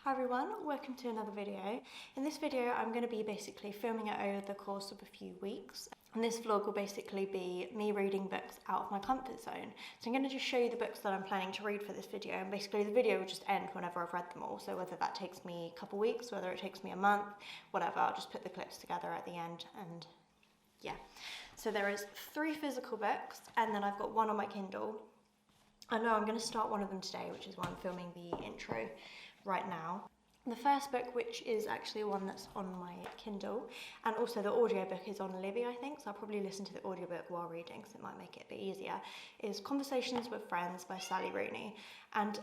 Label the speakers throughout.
Speaker 1: Hi everyone, welcome to another video. In this video I'm going to be basically filming it over the course of a few weeks, and this vlog will basically be me reading books out of my comfort zone. So I'm going to just show you the books that I'm planning to read for this video, and basically the video will just end whenever I've read them all. So whether that takes me a couple weeks, whether it takes me a month, whatever, I'll just put the clips together at the end. And yeah, so there is 3 physical books and then I've got 1 on my Kindle. I know I'm going to start one of them today, which is why I'm filming the intro right now. The first book, which is actually one that's on my Kindle, and also the audiobook is on Libby, I think, so I'll probably listen to the audiobook while reading because it might make it a bit easier, is Conversations with Friends by Sally Rooney. And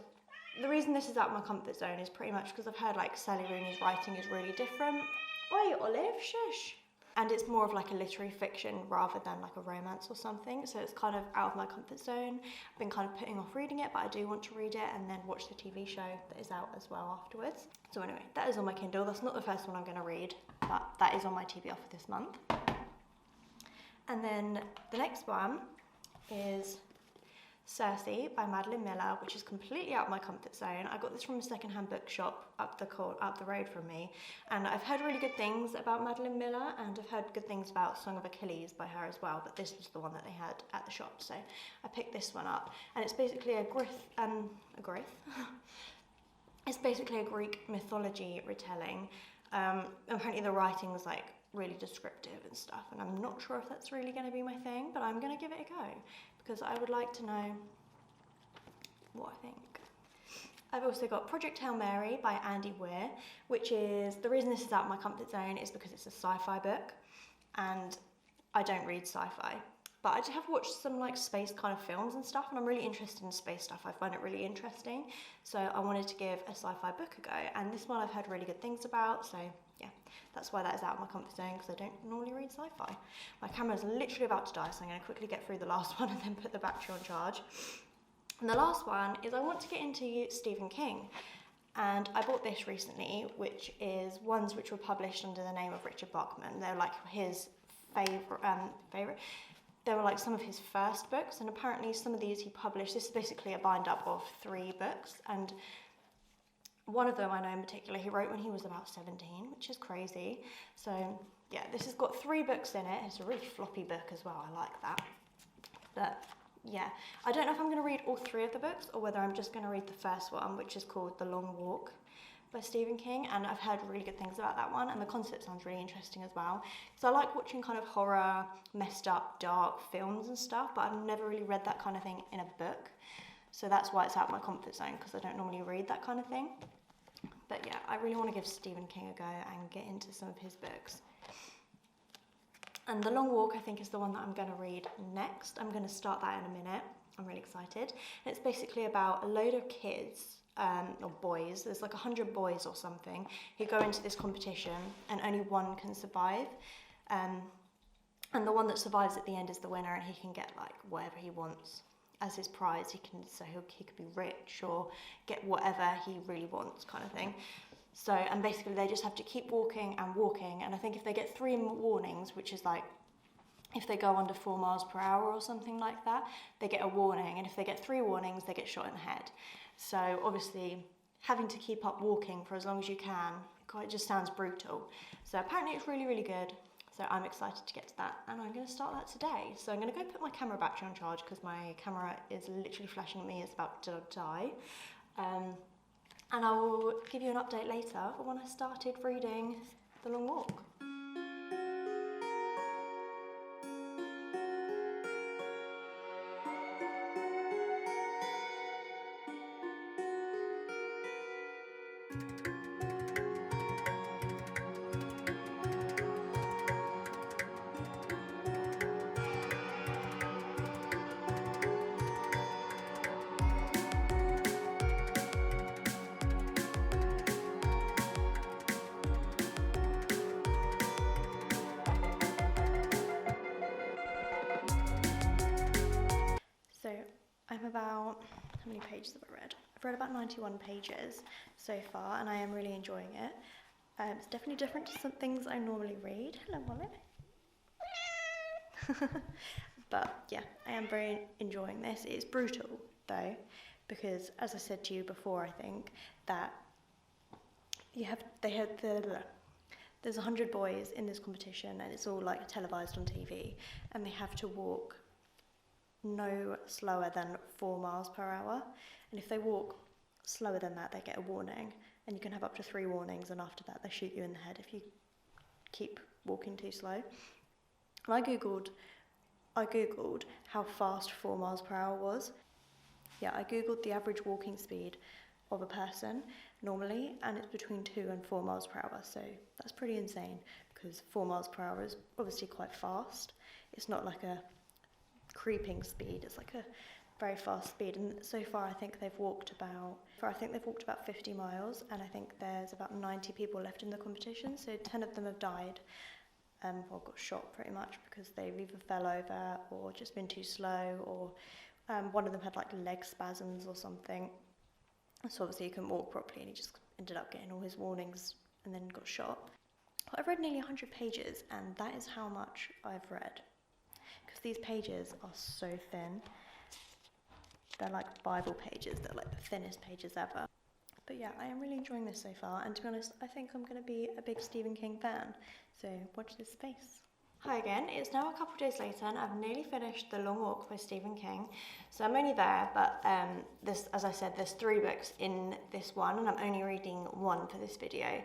Speaker 1: the reason this is out of my comfort zone is pretty much because I've heard like Sally Rooney's writing is really different. Oi, Olive, shush! And it's more of like a literary fiction rather than like a romance or something, so it's kind of out of my comfort zone. I've been kind of putting off reading it, but I do want to read it and then watch the TV show that is out as well afterwards. So anyway, that is on my Kindle. That's not the first one I'm going to read, but that is on my TBR for this month. And then the next one is Circe by Madeline, which is completely out of my comfort zone. I got this from a secondhand bookshop up the road from me, and I've heard really good things about Madeline Miller, and I've heard good things about Song of Achilles by her as well, but this was the one that they had at the shop, so I picked this one up. And it's basically it's basically a Greek mythology retelling. Apparently the writing was like really descriptive and stuff, and I'm not sure if that's really going to be my thing, but I'm going to give it a go because I would like to know what I think. I've also got Project Hail Mary by Weir, which is, the reason this is out of my comfort zone is because it's a sci-fi book, and I don't read sci-fi. But I have watched some like space kind of films and stuff, and I'm really interested in space stuff. I find it really interesting. So I wanted to give a sci-fi book a go, and this one I've heard really good things about, so yeah, that's why that is out of my comfort zone, because I don't normally read sci-fi. My camera's literally about to die, so I'm going to quickly get through the last one and then put the battery on charge. And the last one is I want to get into Stephen King. And I bought this recently, which is ones which were published under the name of Richard Bachman. They're like his favourite. They were like some of his first books, and apparently some of these he published. This is basically a bind up of 3 books, and one of them I know in particular he wrote when he was about 17, which is crazy. So yeah, this has got 3 books in it. It's a really floppy book as well, I like that. But yeah, I don't know if I'm going to read all 3 of the books or whether I'm just going to read the first one, which is called The Long Walk by Stephen King, and I've heard really good things about that one, and the concept sounds really interesting as well. So I like watching kind of horror, messed up, dark films and stuff, but I've never really read that kind of thing in a book. So that's why it's out of my comfort zone, because I don't normally read that kind of thing. But yeah, I really want to give Stephen King a go and get into some of his books. And The Long Walk, I think, is the one that I'm going to read next. I'm going to start that in a minute. I'm really excited. And it's basically about a load of kids, or boys, there's like 100 boys or something, who go into this competition and only one can survive. And the one that survives at the end is the winner, and he can get like whatever he wants as his prize. He could be rich or get whatever he really wants, kind of thing. So, and basically they just have to keep walking and walking, and I think if they get 3 warnings, which is like if they go under 4 miles per hour or something like that, they get a warning, and if they get 3 warnings, they get shot in the head. So obviously having to keep up walking for as long as you can, it just sounds brutal. So apparently it's really, really good. So I'm excited to get to that, and I'm going to start that today. So I'm going to go put my camera battery on charge because my camera is literally flashing at me, it's about to die. And I will give you an update later for when I started reading The Long Walk. So I'm about, how many pages have I read? I've read about 91 pages so far, and I am really enjoying it. It's definitely different to some things I normally read. Hello, Molly. But yeah, I am very enjoying this. It's brutal though, because as I said to you before, I think that there's 100 boys in this competition, and it's all like televised on TV, and they have to walk no slower than 4 miles per hour, and if they walk slower than that, they get a warning, and you can have up to 3 warnings, and after that they shoot you in the head if you keep walking too slow. And I googled how fast 4 miles per hour was. Yeah, I googled the average walking speed of a person normally, and it's between 2 and 4 miles per hour, so that's pretty insane, because 4 miles per hour is obviously quite fast. It's not like a creeping speed, it's like a very fast speed, and so far I think they've walked about 50 miles, and I think there's about 90 people left in the competition, so 10 of them have died, or got shot pretty much, because they've either fell over or just been too slow, or one of them had like leg spasms or something, so obviously he couldn't walk properly, and he just ended up getting all his warnings and then got shot. I've read nearly 100 pages, and that is how much I've read, because these pages are so thin. They're like Bible pages, they're like the thinnest pages ever. But yeah, I am really enjoying this so far, and to be honest, I think I'm going to be a big Stephen King fan, so watch this space. Hi again, it's now a couple of days later, and I've nearly finished The Long Walk by Stephen King. So I'm only there, but as I said, there's 3 books in this one, and I'm only reading 1 for this video,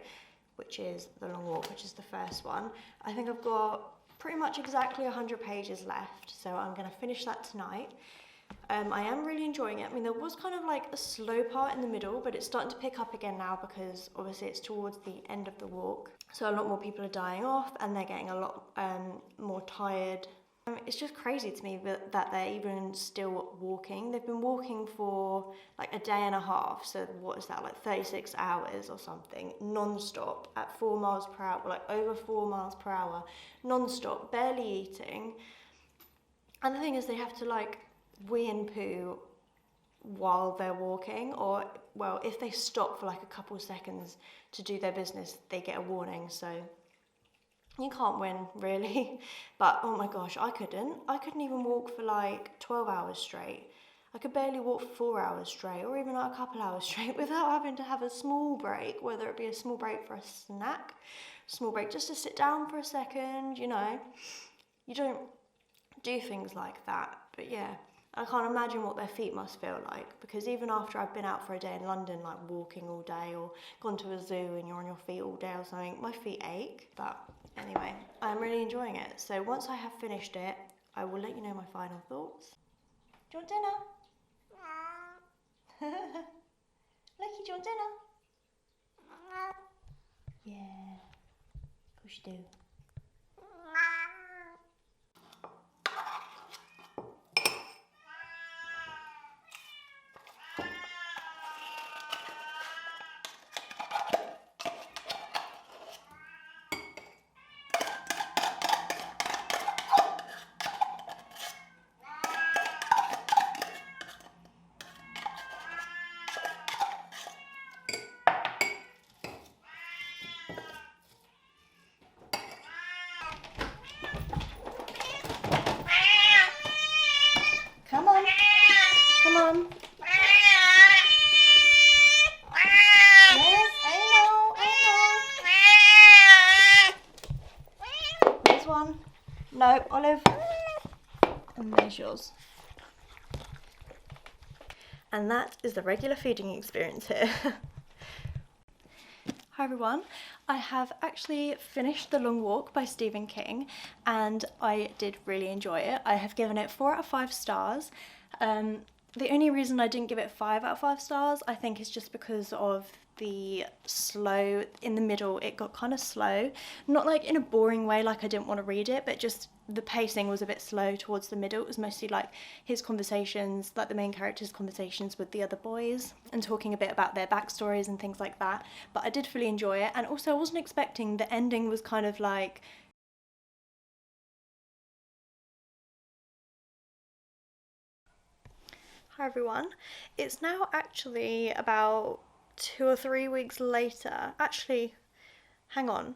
Speaker 1: which is The Long Walk, which is the first one. I think I've got pretty much exactly 100 pages left, so I'm going to finish that tonight. I am really enjoying it. I mean, there was kind of like a slow part in the middle, but it's starting to pick up again now, because obviously it's towards the end of the walk. So a lot more people are dying off, and they're getting a lot more tired. It's just crazy to me that they're even still walking. They've been walking for like a day and a half. So what is that, like 36 hours or something, non-stop at 4 miles per hour, like over 4 miles per hour, non-stop, barely eating. And the thing is, they have to like wee and poo while they're walking, or well, if they stop for like a couple of seconds to do their business, they get a warning. So you can't win really. But oh my gosh, I couldn't even walk for like 12 hours straight. I could barely walk for 4 hours straight, or even like a couple hours straight, without having to have a small break, whether it be a small break for a snack, small break just to sit down for a second, you know. You don't do things like that. But yeah, I can't imagine what their feet must feel like, because even after I've been out for a day in London, like walking all day, or gone to a zoo and you're on your feet all day or something, my feet ache. But anyway, I'm really enjoying it. So once I have finished it, I will let you know my final thoughts. Do you want dinner? Lucky, do you want dinner? Yeah, of course you do. Come on. Come on. Yes, I know. There's one. No, Olive. And there's yours. And that is the regular feeding experience here. Hi everyone, I have actually finished The Long Walk by Stephen King, and I did really enjoy it. I have given it 4 out of 5 stars. The only reason I didn't give it 5 out of 5 stars, I think, is just because of the slow, in the middle it got kind of slow. Not like in a boring way, like I didn't want to read it, but just the pacing was a bit slow towards the middle. It was mostly like his conversations, like the main character's conversations with the other boys, and talking a bit about their backstories and things like that. But I did fully enjoy it, and also I wasn't expecting, the ending was kind of like, hi everyone, it's now actually about 2 or 3 weeks later. Actually, hang on,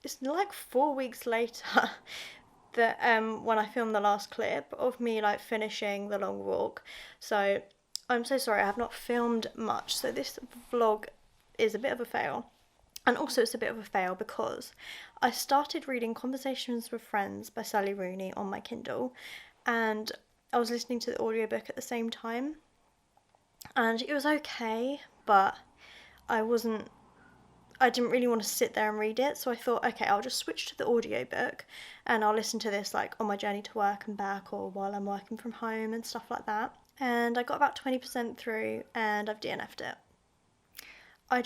Speaker 1: it's like 4 weeks later that when I filmed the last clip of me like finishing The Long Walk. So I'm so sorry, I have not filmed much, so this vlog is a bit of a fail. And also it's a bit of a fail because I started reading Conversations with Friends by Sally Rooney on my Kindle, and I was listening to the audiobook at the same time, and it was okay, but I didn't really want to sit there and read it, so I thought, okay, I'll just switch to the audiobook and I'll listen to this like on my journey to work and back, or while I'm working from home and stuff like that. And I got about 20% through and I've DNF'd it. I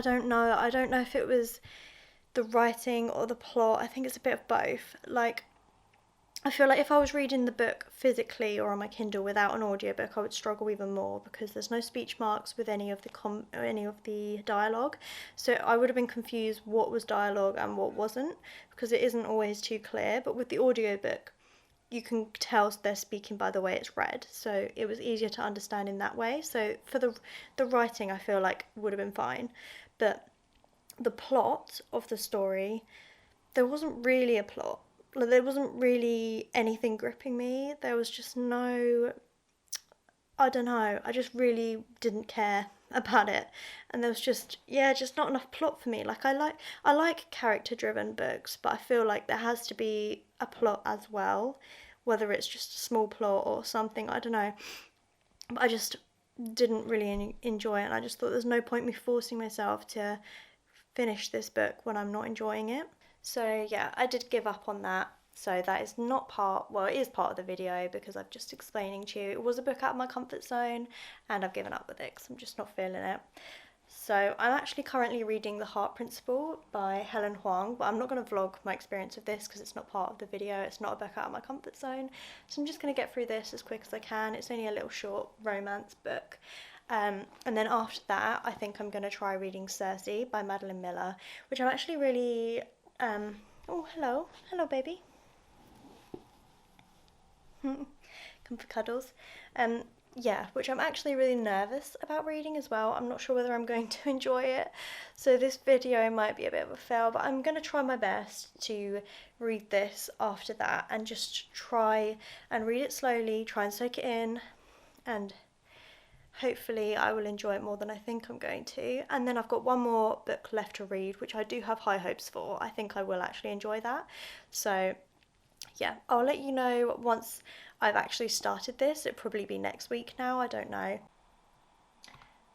Speaker 1: don't know. I don't know if it was the writing or the plot. I think it's a bit of both. Like, I feel like if I was reading the book physically or on my Kindle without an audiobook, I would struggle even more because there's no speech marks with any of the dialogue. So I would have been confused what was dialogue and what wasn't, because it isn't always too clear. But with the audiobook, you can tell they're speaking by the way it's read, so it was easier to understand in that way. So for the writing, I feel like would have been fine, but the plot of the story, there wasn't really a plot. Like, there wasn't really anything gripping me. There was just no, I don't know, I just really didn't care about it, and there was just not enough plot for me. Like, I like character driven books, but I feel like there has to be a plot as well, whether it's just a small plot or something, I don't know. But I just didn't really enjoy it, and I just thought there's no point me forcing myself to finish this book when I'm not enjoying it. So yeah, I did give up on that. So that is not part, well, it is part of the video because I'm just explaining to you. It was a book out of my comfort zone and I've given up with it because I'm just not feeling it. So I'm actually currently reading The Heart Principle by Helen Huang, but I'm not going to vlog my experience of this because it's not part of the video. It's not a book out of my comfort zone. So I'm just going to get through this as quick as I can. It's only a little short romance book. And then after that, I think I'm going to try reading Circe by Madeline Miller, which I'm actually really... oh, hello. Hello, baby. Come for cuddles. Yeah, which I'm actually really nervous about reading as well. I'm not sure whether I'm going to enjoy it, so this video might be a bit of a fail, but I'm going to try my best to read this after that and just try and read it slowly, try and soak it in, and hopefully I will enjoy it more than I think I'm going to. And then I've got one more book left to read, which I do have high hopes for. I think I will actually enjoy that. So yeah, I'll let you know once I've actually started this. It'll probably be next week now, I don't know.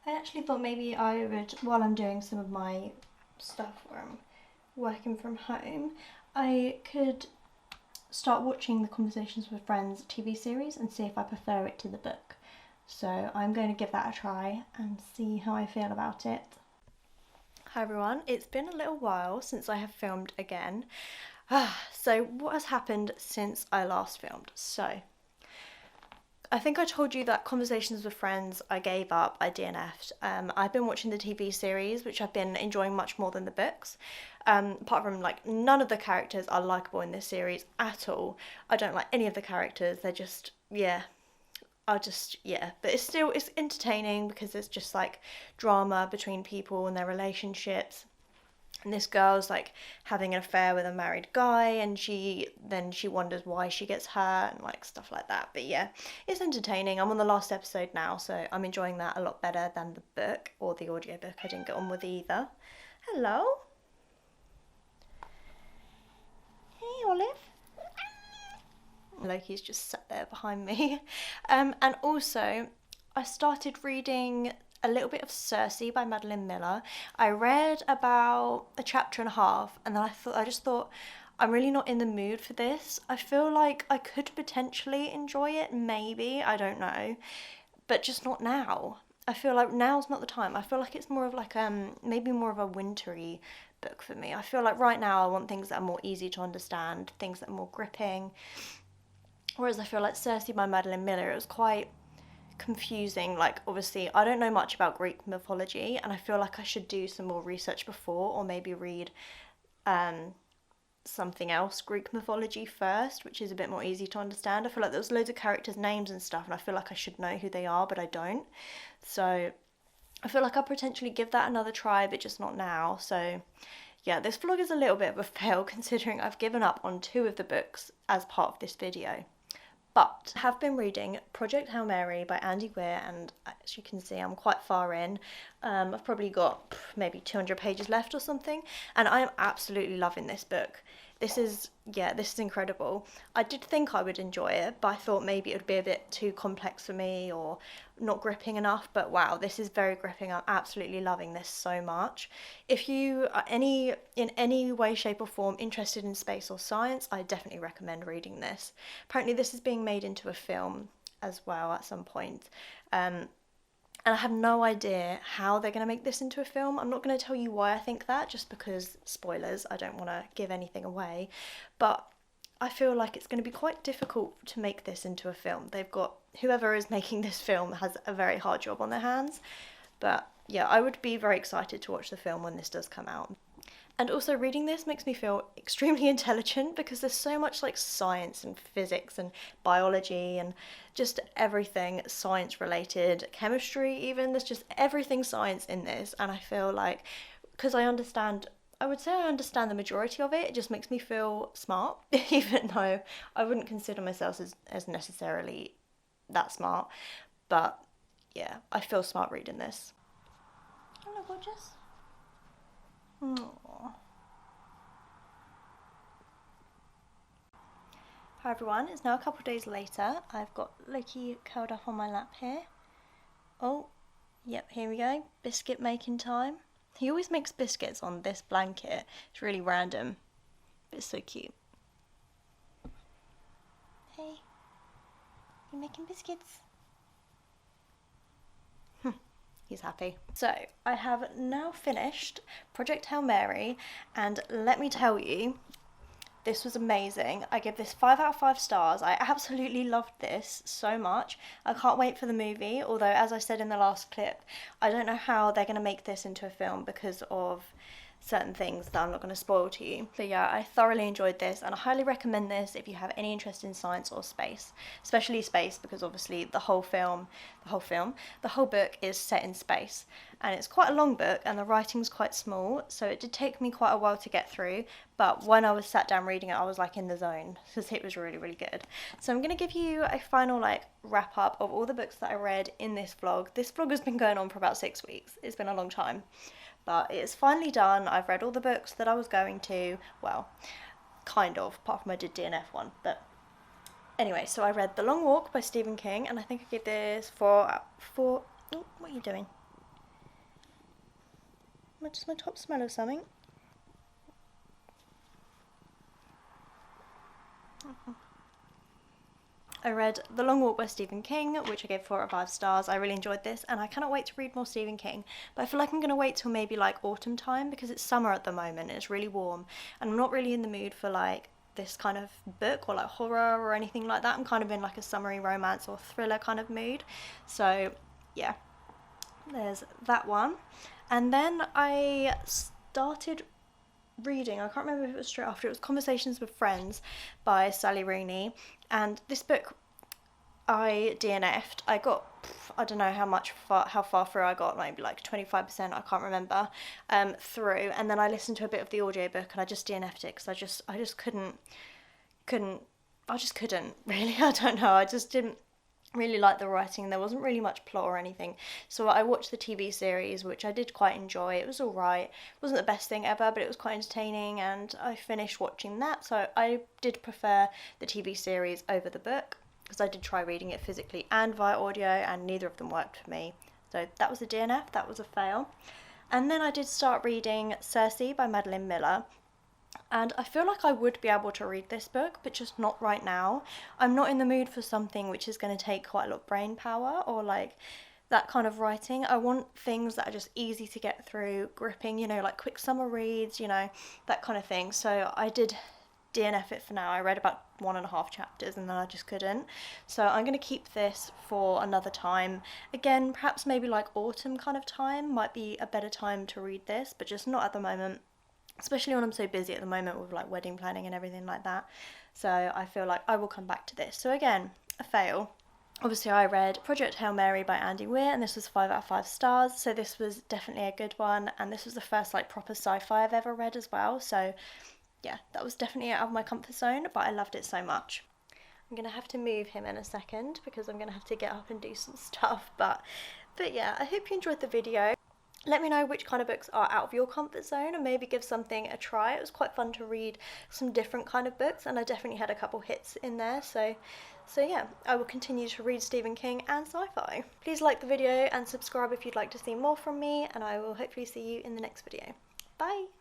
Speaker 1: I actually thought maybe I would, while I'm doing some of my stuff where I'm working from home, I could start watching the Conversations with Friends TV series and see if I prefer it to the book. So I'm going to give that a try and see how I feel about it. Hi everyone, it's been a little while since I have filmed again. So what has happened since I last filmed? So I think I told you that Conversations with Friends I gave up, I DNF'd. I've been watching the TV series, which I've been enjoying much more than the books. Apart from, like, none of the characters are likeable in this series at all. I don't like any of the characters, they're just, yeah. But it's entertaining because it's just like drama between people and their relationships. And this girl's like having an affair with a married guy, and she wonders why she gets hurt and like stuff like that. But yeah, it's entertaining. I'm on the last episode now, so I'm enjoying that a lot better than the book or the audiobook. I didn't get on with either. Hello. Hey, Olive. Loki's just sat there behind me. And also, I started reading a little bit of Circe by Madeline Miller. I read about a chapter and a half, and then I just thought, I'm really not in the mood for this. I feel like I could potentially enjoy it, maybe, I don't know, but just not now. I feel like now's not the time. I feel like it's more of like maybe more of a wintry book for me. I feel like right now I want things that are more easy to understand, things that are more gripping. Whereas I feel like Circe by Madeline Miller, it was quite confusing. Like, obviously I don't know much about Greek mythology, and I feel like I should do some more research before, or maybe read something else Greek mythology first, which is a bit more easy to understand. I feel like there was loads of characters' names and stuff, and I feel like I should know who they are, but I don't. So I feel like I'll potentially give that another try, but just not now. So yeah, this vlog is a little bit of a fail considering I've given up on 2 of the books as part of this video. But I have been reading Project Hail Mary by Weir, and as you can see I'm quite far in. I've probably got maybe 200 pages left or something, and I'm absolutely loving this book. This is incredible. I did think I would enjoy it, but I thought maybe it would be a bit too complex for me or not gripping enough, but wow, this is very gripping. I'm absolutely loving this so much. If you are in any way, shape or form interested in space or science, I definitely recommend reading this. Apparently this is being made into a film as well at some point. And I have no idea how they're going to make this into a film. I'm not going to tell you why I think that, just because, spoilers, I don't want to give anything away. But I feel like it's going to be quite difficult to make this into a film. Whoever is making this film has a very hard job on their hands. But yeah, I would be very excited to watch the film when this does come out. And also reading this makes me feel extremely intelligent, because there's so much like science and physics and biology and just everything science related, chemistry even, there's just everything science in this. And I feel like, because I would say I understand the majority of it, it just makes me feel smart, even though I wouldn't consider myself as necessarily that smart. But yeah, I feel smart reading this. Hello, gorgeous. Aww. Hi everyone, it's now a couple of days later. I've got Loki curled up on my lap here. Oh, yep, here we go. Biscuit making time. He always makes biscuits on this blanket. It's really random, but it's so cute. Hey, you making biscuits? He's happy. So I have now finished Project Hail Mary, and let me tell you, this was amazing. I give this 5 out of 5 stars. I absolutely loved this so much. I can't wait for the movie, although as I said in the last clip, I don't know how they're going to make this into a film because of certain things that I'm not going to spoil to you. But yeah, I thoroughly enjoyed this, and I highly recommend this if you have any interest in science or space, especially space, because obviously the whole book is set in space, and it's quite a long book and the writing's quite small, so it did take me quite a while to get through, but when I was sat down reading it, I was like in the zone, because it was really, really good. So I'm going to give you a final like wrap up of all the books that I read in this vlog. This vlog has been going on for about 6 weeks. It's been a long time. But it's finally done. I've read all the books that I was going to. Well, kind of, apart from I did DNF one. But anyway, so I read The Long Walk by Stephen King, and I think I give this 4 out of 4. Oh, what are you doing? Does my top smell of something? I read The Long Walk by Stephen King, which I gave 4 out of 5 stars. I really enjoyed this, and I cannot wait to read more Stephen King. But I feel like I'm going to wait till maybe like autumn time, because it's summer at the moment and it's really warm, and I'm not really in the mood for like this kind of book or like horror or anything like that. I'm kind of in like a summery romance or thriller kind of mood. So yeah, there's that one. And then I started reading, I can't remember if it was straight after, it was Conversations with Friends by Sally Rooney, and this book I DNF'd. I got, I don't know how far through I got, maybe like 25%, I can't remember, through, and then I listened to a bit of the audiobook and I just DNF'd it, because I just couldn't really, I don't know, I just didn't really like the writing, and there wasn't really much plot or anything. So I watched the TV series, which I did quite enjoy. It was alright. It wasn't the best thing ever, but it was quite entertaining, and I finished watching that. So I did prefer the TV series over the book, because I did try reading it physically and via audio, and neither of them worked for me. So that was a DNF, that was a fail. And then I did start reading Circe by Madeline Miller, and I feel like I would be able to read this book, but just not right now. I'm not in the mood for something which is going to take quite a lot of brain power, or like that kind of writing. I want things that are just easy to get through, gripping, you know, like quick summer reads, you know, that kind of thing. So I did DNF it for now. I read about 1.5 chapters and then I just couldn't. So I'm going to keep this for another time. Again, perhaps maybe like autumn kind of time might be a better time to read this, but just not at the moment. Especially when I'm so busy at the moment with like wedding planning and everything like that. So I feel like I will come back to this. So again, a fail. Obviously I read Project Hail Mary by Andy Weir, and this was 5 out of 5 stars. So this was definitely a good one. And this was the first like proper sci-fi I've ever read as well. So yeah, that was definitely out of my comfort zone, but I loved it so much. I'm going to have to move him in a second because I'm going to have to get up and do some stuff. But yeah, I hope you enjoyed the video. Let me know which kind of books are out of your comfort zone and maybe give something a try. It was quite fun to read some different kind of books, and I definitely had a couple hits in there. So yeah, I will continue to read Stephen King and sci-fi. Please like the video and subscribe if you'd like to see more from me, and I will hopefully see you in the next video. Bye!